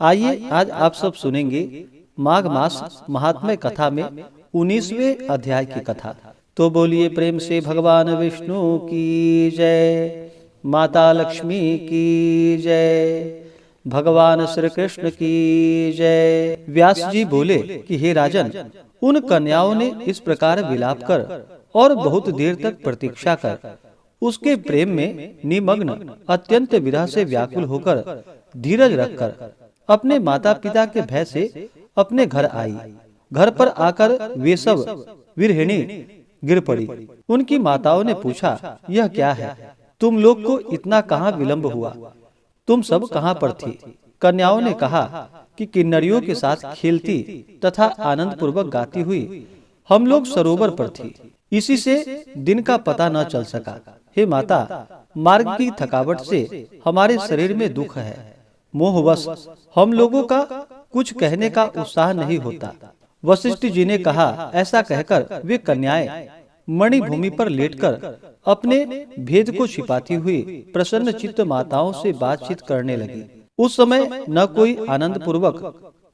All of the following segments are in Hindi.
आइए आज आप सब सुनेंगे माघ मास महात्म्य कथा में 19वें अध्याय की कथा। तो बोलिए प्रेम से भगवान विष्णु की जय, माता लक्ष्मी की जय, भगवान श्री कृष्ण की जय। व्यास जी बोले कि हे राजन, उन कन्याओं ने इस प्रकार विलाप कर और बहुत देर तक प्रतीक्षा कर उसके प्रेम में निमग्न अत्यंत विरह से व्याकुल होकर धीरज रखकर अपने माता पिता के भय से अपने घर आई। घर पर आकर वे सब विरहिणी गिर पड़ी। उनकी माताओं ने पूछा, यह क्या है? तुम लोग को इतना कहाँ विलंब हुआ? तुम सब कहाँ पर थी? कन्याओं ने कहा कि किन्नरियों के साथ खेलती तथा आनंद पूर्वक गाती हुई हम लोग सरोवर पर थी, इसी से दिन का पता न चल सका। हे माता, मार्ग की थकावट से हमारे शरीर में दुख है। मोहवश हम लोगों का कुछ कहने का उत्साह नहीं होता। वशिष्ठ जी ने कहा, ऐसा कहकर वे कन्याएं मणिभूमि पर लेटकर अपने भेद को छिपाती हुई प्रसन्न चित्त माताओं से बातचीत करने लगी। उस समय न कोई आनंद पूर्वक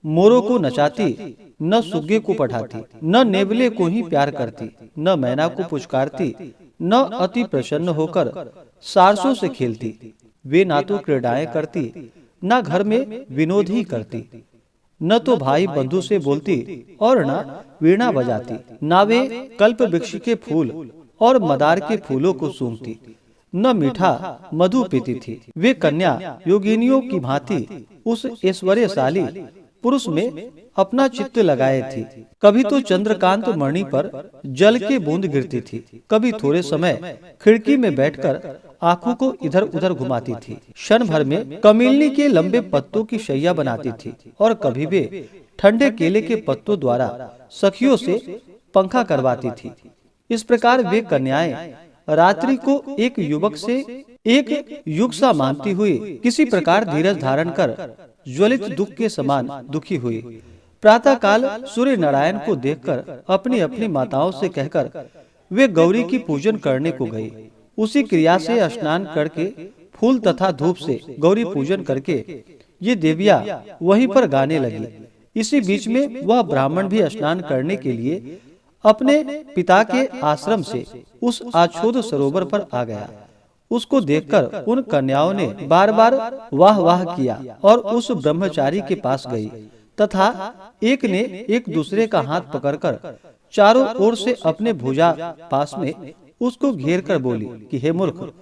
मोरों को नचाती, न सुग्गे को पढ़ाती, न नेवले को ही प्यार करती, न मैना को पुचकारती, न अति प्रसन्न होकर सारसों से खेलती। वे ना तो क्रीड़ाएं करती, न घर में विनोद ही करती, न तो भाई बंधु से बोलती और न वीणा बजाती, न वे कल्प वृक्ष के फूल और मदार के फूलों को सूंघती, न मीठा मधु पीती थी। वे कन्या योगिनियों की भांति उस ऐश्वर्यशाली पुरुष में अपना चित्त लगाए थी। कभी तो चंद्रकांत मणि पर जल के बूंद गिरती थी, कभी थोड़े समय खिड़की में बैठकर आंखों को इधर उधर घुमाती थी, क्षण भर में कमिलनी के लंबे पत्तों की शैया बनाती थी, और कभी वे ठंडे केले के पत्तों द्वारा सखियों से पंखा करवाती थी। इस प्रकार वे कन्याएं रात्रि को एक युवक से एक युग सा मानती हुई किसी प्रकार धीरज धारण कर ज्वलित दुख के समान दुखी हुई। प्रातः काल सूर्य नारायण को देखकर अपनी अपनी माताओं से कहकर वे गौरी की पूजन करने को गई। उसी क्रिया से स्नान करके फूल तथा धूप से गौरी पूजन करके ये देवियां वहीं पर गाने लगी। इसी बीच में वह ब्राह्मण भी स्नान करने के लिए अपने पिता के आश्रम से उस आछोद सरोवर पर आ गया। उसको देखकर उन कन्याओं ने बार बार वाह वाह किया और उस ब्रह्मचारी के पास गई तथा एक ने एक दूसरे का हाथ पकड़कर चारों ओर से अपने भुजा पास में उसको घेर कर बोली कि हे मूर्ख,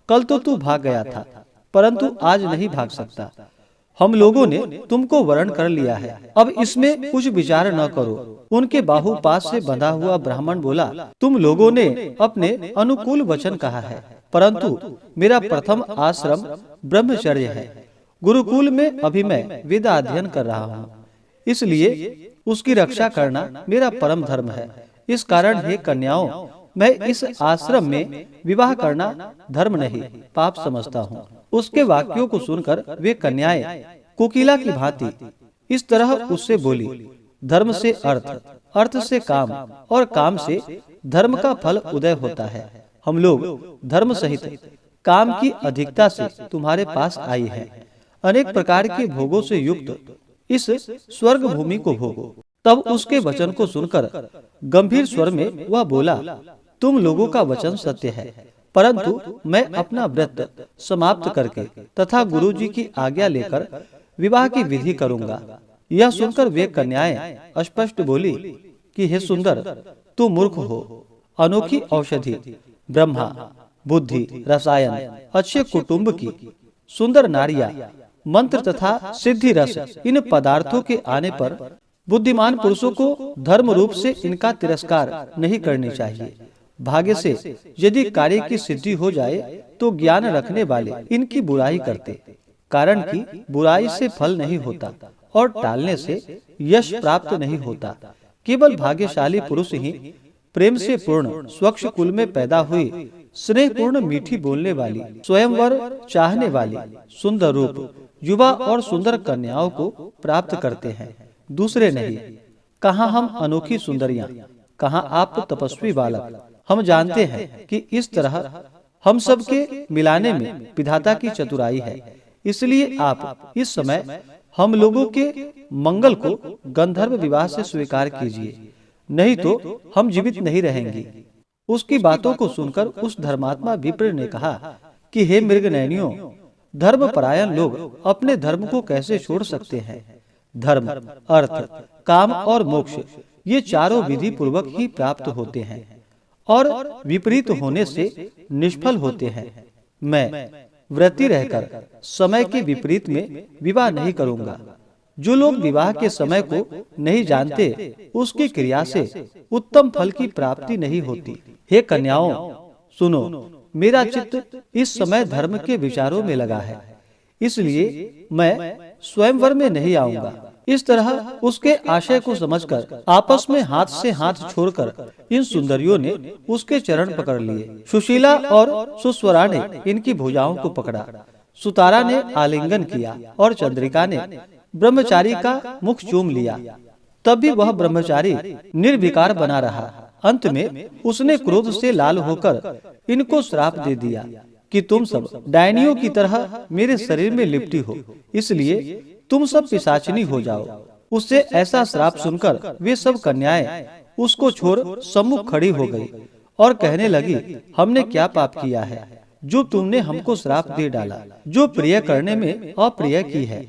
कल तो तू भाग गया था, परंतु आज नहीं भाग सकता। हम लोगों ने तुमको वरण कर लिया है, अब इसमें कुछ विचार न करो। उनके बाहुपास से बंधा हुआ ब्राह्मण बोला, तुम लोगों ने अपने अनुकूल वचन कहा है, परंतु मेरा प्रथम आश्रम ब्रह्मचर्य है। गुरुकुल में अभी मैं वेदा अध्ययन कर रहा हूँ, इसलिए उसकी रक्षा करना मेरा परम धर्म है। इस कारण हे कन्याओं, मैं इस आश्रम में विवाह करना धर्म नहीं पाप समझता हूँ। उसके वाक्यों को सुनकर वे कन्याएं कोकिला की भांति इस तरह उससे बोली, धर्म से अर्थ, अर्थ से काम, और काम से धर्म का फल उदय होता है। हम लोग धर्म सहित काम की अधिकता से तुम्हारे पास आई है। अनेक प्रकार के भोगों से युक्त इस स्वर्ग भूमि को भोगो। तब उसके वचन को सुनकर गंभीर स्वर में वह बोला, तुम लोगों का वचन सत्य है, परंतु मैं अपना व्रत समाप्त करके तथा गुरुजी की आज्ञा लेकर विवाह की विधि करूंगा। यह सुनकर वे कन्याएं स्पष्ट बोली कि हे सुंदर, तू मूर्ख हो। अनोखी औषधि, ब्रह्मा, बुद्धि, रसायन, अच्छे कुटुंब की सुंदर नारियां, मंत्र तथा सिद्धि रस, इन पदार्थों के आने पर बुद्धिमान पुरुषों को धर्म रूप से इनका तिरस्कार नहीं करनी चाहिए। भाग्य से यदि कार्य की सिद्धि हो जाए तो ज्ञान रखने वाले इनकी बुराई करते, कारण कि बुराई से फल नहीं होता और टालने से यश प्राप्त नहीं होता। केवल भाग्यशाली पुरुष ही प्रेम से पूर्ण स्वच्छ कुल में पैदा हुई स्नेहपूर्ण मीठी बोलने वाली स्वयंवर चाहने वाली सुंदर रूप युवा और सुंदर कन्याओं को प्राप्त करते हैं, दूसरे नहीं। कहाँ हम अनोखी सुंदरियां, कहाँ आप तपस्वी बालक। हम जानते हैं कि इस तरह हम सब के मिलाने में विधाता की चतुराई है, इसलिए आप इस समय हम लोगों के मंगल को गंधर्व विवाह से स्वीकार कीजिए, नहीं तो हम जीवित नहीं रहेंगे। उसकी बातों को सुनकर उस धर्मात्मा विप्र ने कहा कि हे मृगनयनियों, धर्म परायण लोग अपने धर्म को कैसे छोड़ सकते हैं? धर्म, अर्थ, काम और मोक्ष ये चारों विधि पूर्वक ही प्राप्त होते हैं और विपरीत होने से निष्फल होते हैं। मैं व्रती रहकर समय के विपरीत में विवाह नहीं करूंगा। जो लोग विवाह के समय को नहीं जानते, उसकी क्रिया से उत्तम फल की प्राप्ति नहीं होती। हे कन्याओं, सुनो, मेरा चित्त इस समय धर्म के विचारों में लगा है, इसलिए मैं स्वयंवर में नहीं आऊंगा। इस तरह उसके आशय को समझकर आपस में हाथ से हाथ छोड़कर इन सुंदरियों ने उसके चरण पकड़ लिए। सुशीला और सुस्वरा ने इनकी भुजाओं को पकड़ा, सुतारा ने आलिंगन किया और चंद्रिका ने ब्रह्मचारी का मुख चूम लिया। तब भी वह ब्रह्मचारी निर्विकार बना रहा। अंत में उसने क्रोध से लाल होकर इनको श्राप दे दिया कि तुम सब डायनियों की तरह मेरे शरीर में लिपटी हो, इसलिए तुम सब पिशाचिनी हो जाओ। उससे ऐसा श्राप सुनकर वे सब कन्याएं उसको छोड़ सम्मुख खड़ी हो गई और कहने लगी, हमने क्या पाप किया है जो तुमने हमको श्राप दे डाला, जो प्रिय करने में अप्रिय की है।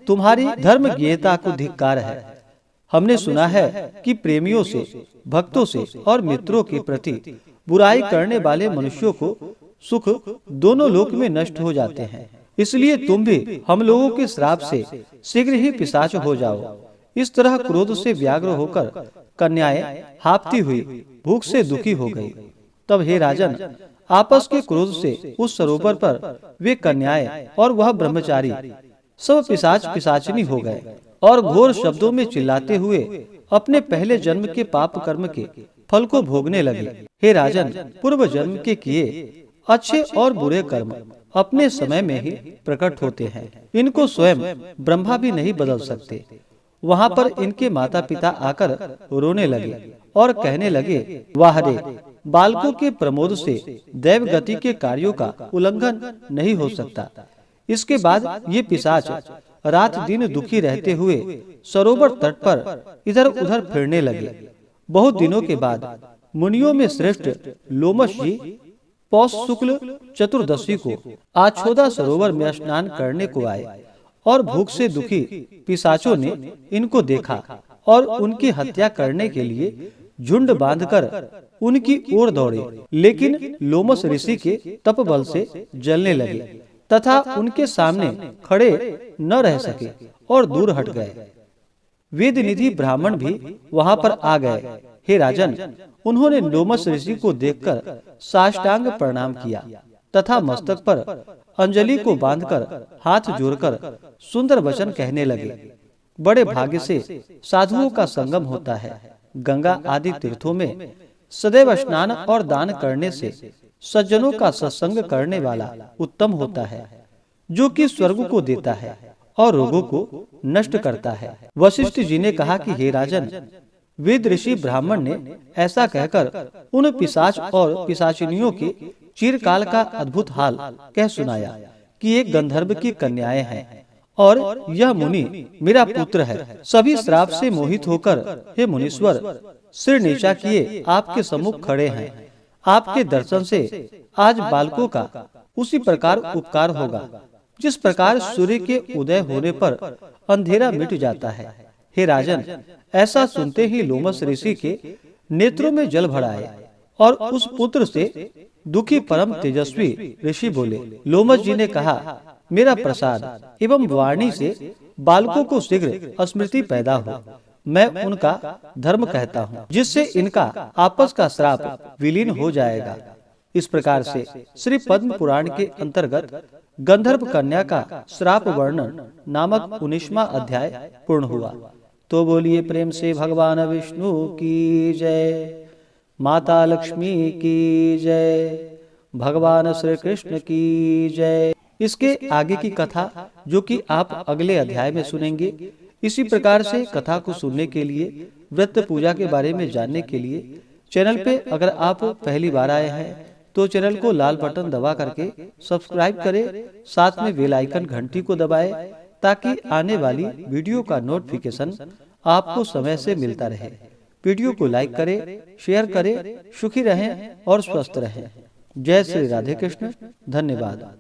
तुम्हारी धर्म ज्ञेयता को धिक्कार है। हमने सुना है कि प्रेमियों से, भक्तों से और मित्रों के प्रति बुराई करने वाले मनुष्यों को सुख दोनों लोक में नष्ट हो जाते हैं। इसलिए तुम भी हम लोगों के श्राप से शीघ्र ही पिशाच हो जाओ। इस तरह क्रोध से व्याग्र होकर कन्याएं हांफती हुई भूख से दुखी हो गई। तब हे राजन, आपस के क्रोध से उस सरोवर पर वे कन्याएं और वह ब्रह्मचारी सब पिशाच पिशाचिनी हो गए और घोर शब्दों में चिल्लाते हुए अपने पहले जन्म के पाप कर्म के फल को भोगने लगे। हे राजन, पूर्व जन्म के किए अच्छे और बुरे कर्म अपने समय में ही प्रकट होते हैं। इनको स्वयं ब्रह्मा भी नहीं बदल सकते। वहाँ पर इनके माता पिता आकर रोने लगे और कहने लगे, वाह रे, बालकों के प्रमोद से दैव गति के कार्यों का उल्लंघन नहीं हो सकता। इसके बाद ये पिशाच रात दिन दुखी रहते हुए सरोवर तट पर इधर उधर फिरने लगे। बहुत दिनों के बाद मुनियों में श्रेष्ठ लोमश जी पौष शुक्ल चतुर्दशी को आछोदा सरोवर में स्नान करने को आए और भूख से दुखी पिशाचों ने इनको देखा और उनकी हत्या करने के लिए झुंड बांधकर उनकी ओर दौड़े, लेकिन लोमस ऋषि के तप बल से जलने लगे तथा उनके सामने खड़े न रह सके और दूर हट गए। वेद निधि ब्राह्मण भी वहां पर आ गए। हे राजन, उन्होंने लोमस ऋषि को देखकर साष्टांग प्रणाम किया तथा मस्तक पर अंजलि को बांधकर हाथ जोड़कर सुंदर वचन कहने लगे। बड़े भाग्य से साधुओं का संगम होता है। गंगा आदि तीर्थों में सदैव स्नान और दान करने से सज्जनों का सत्संग करने वाला उत्तम होता है, जो कि स्वर्ग को देता है और रोगों को नष्ट करता है। वशिष्ठ जी ने कहा कि हे राजन, वेद ऋषि ब्राह्मण ने ऐसा कहकर उन पिशाच और पिशाचिनियों के चिरकाल का अद्भुत हाल कह सुनाया कि एक गंधर्व की कन्याएं हैं और यह मुनि मेरा पुत्र है। सभी श्राप से मोहित होकर हे मुनीश्वर सिर नीचा किए आपके सम्मुख खड़े हैं। आपके दर्शन से आज बालकों का उसी प्रकार उपकार होगा जिस प्रकार सूर्य के उदय होने पर अंधेरा मिट जाता है। हे राजन, ऐसा सुनते ही लोमस ऋषि के नेत्रों में जल भर आए और उस पुत्र से दुखी परम तेजस्वी ऋषि बोले। लोमस जी ने कहा, मेरा प्रसाद एवं वाणी से बालकों को शीघ्र स्मृति पैदा हो। मैं उनका धर्म कहता हूँ, जिससे इनका आपस का श्राप विलीन हो जाएगा। इस प्रकार से श्री पद्म पुराण के अंतर्गत गंधर्व कन्या का श्राप वर्णन नामक 19वां अध्याय पूर्ण हुआ। तो बोलिए प्रेम से भगवान विष्णु की जय, माता लक्ष्मी की जय, भगवान श्री कृष्ण की जय। इसके आगे की कथा जो कि आप अगले अध्याय में सुनेंगे। इसी प्रकार से कथा को सुनने के लिए, व्रत पूजा के बारे में जानने के लिए चैनल पे अगर आप पहली बार आए हैं तो चैनल को लाल बटन दबा करके सब्सक्राइब करें, साथ में बेल आइकन घंटी को दबाएं ताकि आने वाली वीडियो का नोटिफिकेशन आपको समय से मिलता रहे। वीडियो को लाइक करें, शेयर करें। सुखी रहें और स्वस्थ रहें। जय श्री राधे कृष्ण। धन्यवाद।